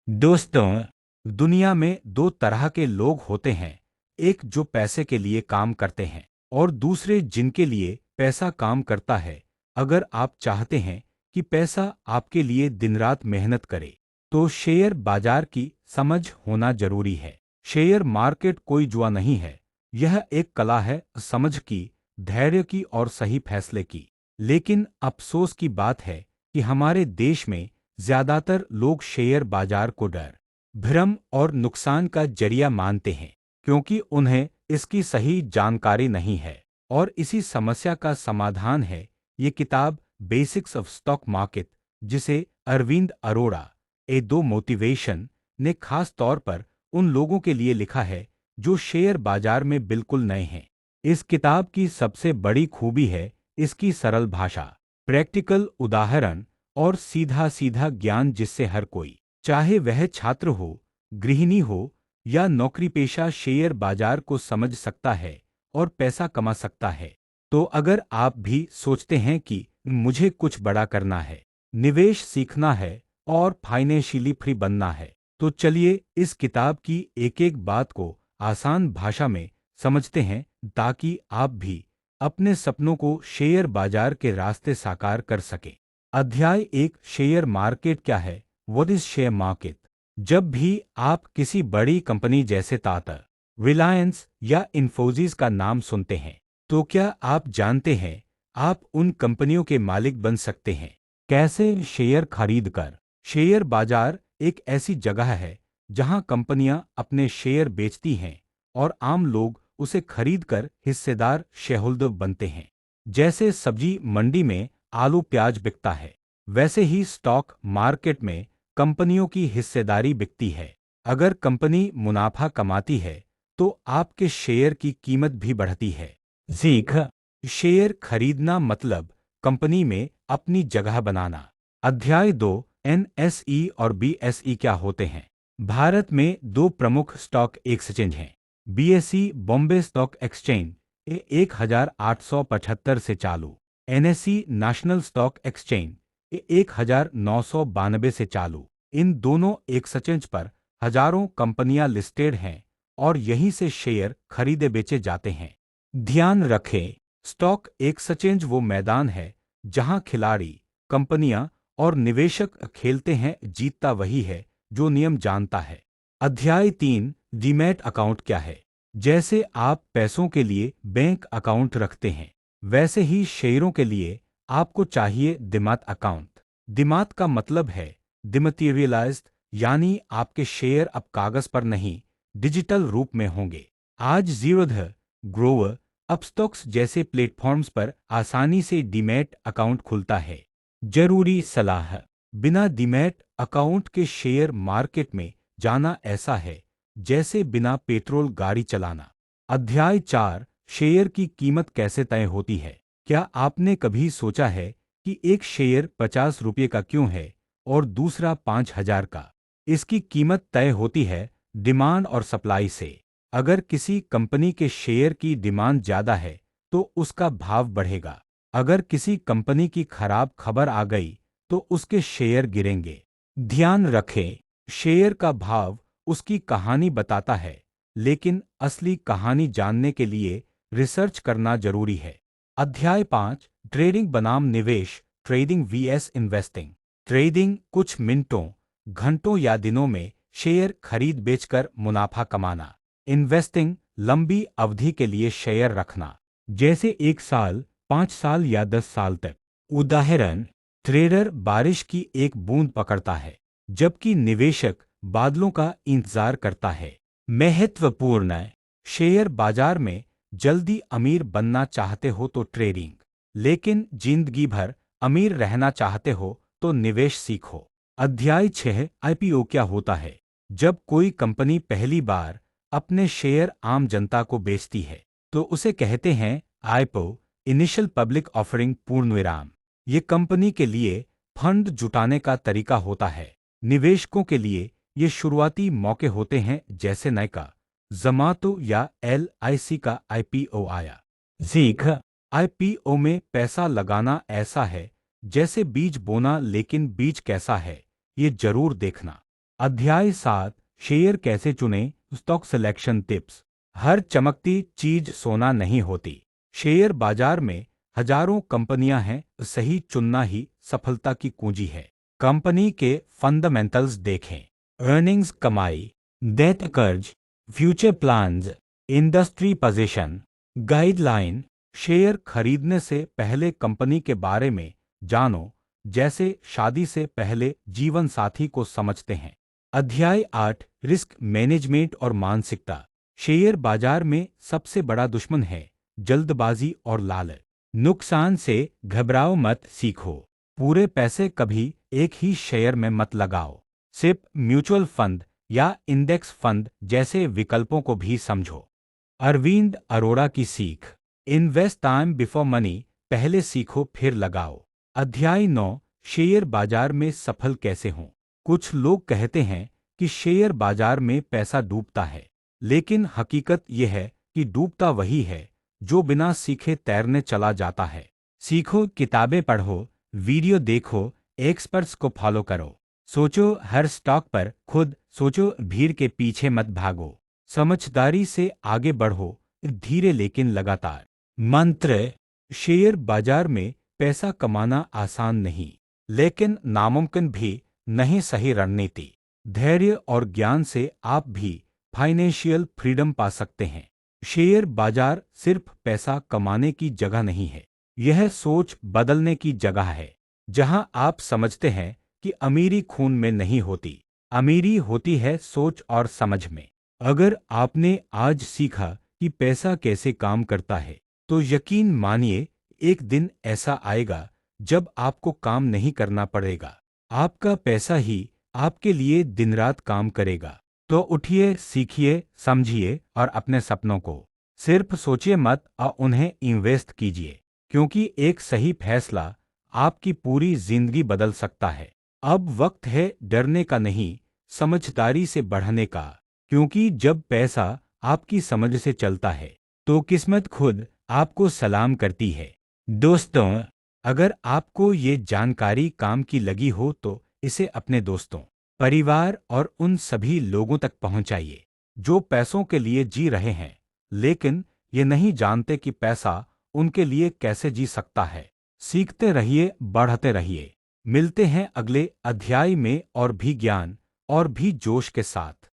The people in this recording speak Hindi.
दोस्तों, दुनिया में दो तरह के लोग होते हैं। एक जो पैसे के लिए काम करते हैं और दूसरे जिनके लिए पैसा काम करता है। अगर आप चाहते हैं कि पैसा आपके लिए दिन रात मेहनत करे, तो शेयर बाजार की समझ होना जरूरी है। शेयर मार्केट कोई जुआ नहीं है। यह एक कला है समझ की, धैर्य की और सही फैसले की। लेकिन अफसोस की बात है कि हमारे देश में ज्यादातर लोग शेयर बाजार को डर, भ्रम और नुकसान का जरिया मानते हैं, क्योंकि उन्हें इसकी सही जानकारी नहीं है। और इसी समस्या का समाधान है ये किताब, बेसिक्स ऑफ स्टॉक मार्केट, जिसे अरविंद अरोड़ा ए दो मोटिवेशन ने खास तौर पर उन लोगों के लिए लिखा है जो शेयर बाजार में बिल्कुल नए हैं। इस किताब की सबसे बड़ी खूबी है इसकी सरल भाषा, प्रैक्टिकल उदाहरण और सीधा सीधा ज्ञान जिससे हर कोई, चाहे वह छात्र हो, गृहिणी हो या नौकरीपेशा, शेयर बाजार को समझ सकता है और पैसा कमा सकता है। तो अगर आप भी सोचते हैं कि मुझे कुछ बड़ा करना है, निवेश सीखना है और फाइनेंशियली फ्री बनना है, तो चलिए इस किताब की एक एक बात को आसान भाषा में समझते हैं ताकि आप भी अपने सपनों को शेयर बाजार के रास्ते साकार कर सकें। अध्याय एक, शेयर मार्केट क्या है? What is share market? जब भी आप किसी बड़ी कंपनी जैसे टाटा, रिलायंस या इन्फोसिस का नाम सुनते हैं, तो क्या आप जानते हैं आप उन कंपनियों के मालिक बन सकते हैं? कैसे? शेयर खरीद कर। शेयर बाजार एक ऐसी जगह है जहां कंपनियां अपने शेयर बेचती हैं और आम लोग उसे खरीदकर हिस्सेदार शेयरहोल्डर बनते हैं। जैसे सब्जी मंडी में आलू प्याज बिकता है, वैसे ही स्टॉक मार्केट में कंपनियों की हिस्सेदारी बिकती है। अगर कंपनी मुनाफा कमाती है, तो आपके शेयर की कीमत भी बढ़ती है। सीख, शेयर खरीदना मतलब कंपनी में अपनी जगह बनाना। अध्याय दो, एनएसई और बीएसई क्या होते हैं? भारत में दो प्रमुख स्टॉक एक्सचेंज हैं। बीएसई बॉम्बे स्टॉक एक्सचेंज 1875 से चालू, एनएसई नेशनल स्टॉक एक्सचेंज 1992 से चालू। इन दोनों एक्सचेंज पर हजारों कंपनियां लिस्टेड हैं और यहीं से शेयर खरीदे बेचे जाते हैं। ध्यान रखें, स्टॉक एक्सचेंज वो मैदान है जहां खिलाड़ी, कंपनियां और निवेशक खेलते हैं। जीतता वही है जो नियम जानता है। अध्याय तीन, डीमैट अकाउंट क्या है? जैसे आप पैसों के लिए बैंक अकाउंट रखते हैं, वैसे ही शेयरों के लिए आपको चाहिए डिमैट अकाउंट। डिमैट का मतलब है डिमैटेरियलाइज्ड, यानी आपके शेयर अब कागज पर नहीं, डिजिटल रूप में होंगे। आज जीरोधा, ग्रोवर, अपस्टॉक्स जैसे प्लेटफॉर्म्स पर आसानी से डीमैट अकाउंट खुलता है। जरूरी सलाह, बिना डीमैट अकाउंट के शेयर मार्केट में जाना ऐसा है जैसे बिना पेट्रोल गाड़ी चलाना। अध्याय चार, शेयर की कीमत कैसे तय होती है? क्या आपने कभी सोचा है कि एक शेयर 50 रुपये का क्यों है और दूसरा 5,000 का? इसकी कीमत तय होती है डिमांड और सप्लाई से। अगर किसी कंपनी के शेयर की डिमांड ज्यादा है, तो उसका भाव बढ़ेगा। अगर किसी कंपनी की खराब खबर आ गई, तो उसके शेयर गिरेंगे। ध्यान रखें, शेयर का भाव उसकी कहानी बताता है, लेकिन असली कहानी जानने के लिए रिसर्च करना जरूरी है। अध्याय पाँच, ट्रेडिंग बनाम निवेश, ट्रेडिंग वीएस इन्वेस्टिंग। ट्रेडिंग कुछ मिनटों, घंटों या दिनों में शेयर खरीद बेचकर मुनाफा कमाना। इन्वेस्टिंग लंबी अवधि के लिए शेयर रखना, जैसे 1 साल, 5 साल या 10 साल तक। उदाहरण, ट्रेडर बारिश की एक बूंद पकड़ता है, जबकि निवेशक बादलों का इंतजार करता है। महत्वपूर्ण है, शेयर बाजार में जल्दी अमीर बनना चाहते हो तो ट्रेडिंग, लेकिन जिंदगी भर अमीर रहना चाहते हो तो निवेश सीखो। अध्याय 6, आईपीओ क्या होता है? जब कोई कंपनी पहली बार अपने शेयर आम जनता को बेचती है, तो उसे कहते हैं आईपीओ, इनिशियल पब्लिक ऑफरिंग, पूर्णविराम। ये कंपनी के लिए फंड जुटाने का तरीका होता है। निवेशकों के लिए ये शुरुआती मौके होते हैं, जैसे नायका, ज़ोमैटो या एलआईसी का आईपीओ आया। सीख, आईपीओ में पैसा लगाना ऐसा है जैसे बीज बोना, लेकिन बीज कैसा है ये जरूर देखना। अध्याय 7 शेयर कैसे चुनें, स्टॉक सिलेक्शन टिप्स। हर चमकती चीज सोना नहीं होती। शेयर बाजार में हजारों कंपनियां हैं, सही चुनना ही सफलता की कुंजी है। कंपनी के फंडामेंटल्स देखें। अर्निंग्स, कमाई, डेट, कर्ज, future plans, industry position, guideline. Share खरीदने से पहले कंपनी के बारे में जानो, जैसे शादी से पहले जीवन साथी को समझते हैं। अध्याय 8 रिस्क मैनेजमेंट और मानसिकता। शेयर बाजार में सबसे बड़ा दुश्मन है जल्दबाजी और लालच। नुकसान से घबराओ मत, सीखो। पूरे पैसे कभी एक ही शेयर में मत लगाओ। सिर्फ म्यूचुअल फंड या इंडेक्स फंड जैसे विकल्पों को भी समझो। अरविंद अरोड़ा की सीख। इन्वेस्ट टाइम बिफोर मनी, पहले सीखो फिर लगाओ। अध्याय 9 शेयर बाजार में सफल कैसे हों। कुछ लोग कहते हैं कि शेयर बाजार में पैसा डूबता है, लेकिन हकीकत यह है कि डूबता वही है जो बिना सीखे तैरने चला जाता है। सीखो, किताबें पढ़ो, वीडियो देखो, एक्सपर्ट्स को फॉलो करो। सोचो हर स्टॉक पर, खुद सोचो, भीड़ के पीछे मत भागो। समझदारी से आगे बढ़ो, धीरे लेकिन लगातार। मंत्र। शेयर बाजार में पैसा कमाना आसान नहीं, लेकिन नामुमकिन भी नहीं। सही रणनीति, धैर्य और ज्ञान से आप भी फाइनेंशियल फ्रीडम पा सकते हैं। शेयर बाजार सिर्फ पैसा कमाने की जगह नहीं है, यह सोच बदलने की जगह है। जहां आप समझते हैं कि अमीरी खून में नहीं होती, अमीरी होती है सोच और समझ में। अगर आपने आज सीखा कि पैसा कैसे काम करता है, तो यकीन मानिए एक दिन ऐसा आएगा जब आपको काम नहीं करना पड़ेगा। आपका पैसा ही आपके लिए दिन रात काम करेगा। तो उठिए, सीखिए, समझिए और अपने सपनों को सिर्फ सोचिए मत और उन्हें इन्वेस्ट कीजिए, क्योंकि एक सही फैसला आपकी पूरी जिंदगी बदल सकता है। अब वक्त है डरने का नहीं, समझदारी से बढ़ने का, क्योंकि जब पैसा आपकी समझ से चलता है तो किस्मत खुद आपको सलाम करती है। दोस्तों, अगर आपको ये जानकारी काम की लगी हो तो इसे अपने दोस्तों, परिवार और उन सभी लोगों तक पहुंचाइए जो पैसों के लिए जी रहे हैं, लेकिन ये नहीं जानते कि पैसा उनके लिए कैसे जी सकता है। सीखते रहिए, बढ़ते रहिए। मिलते हैं अगले अध्याय में और भी ज्ञान और भी जोश के साथ।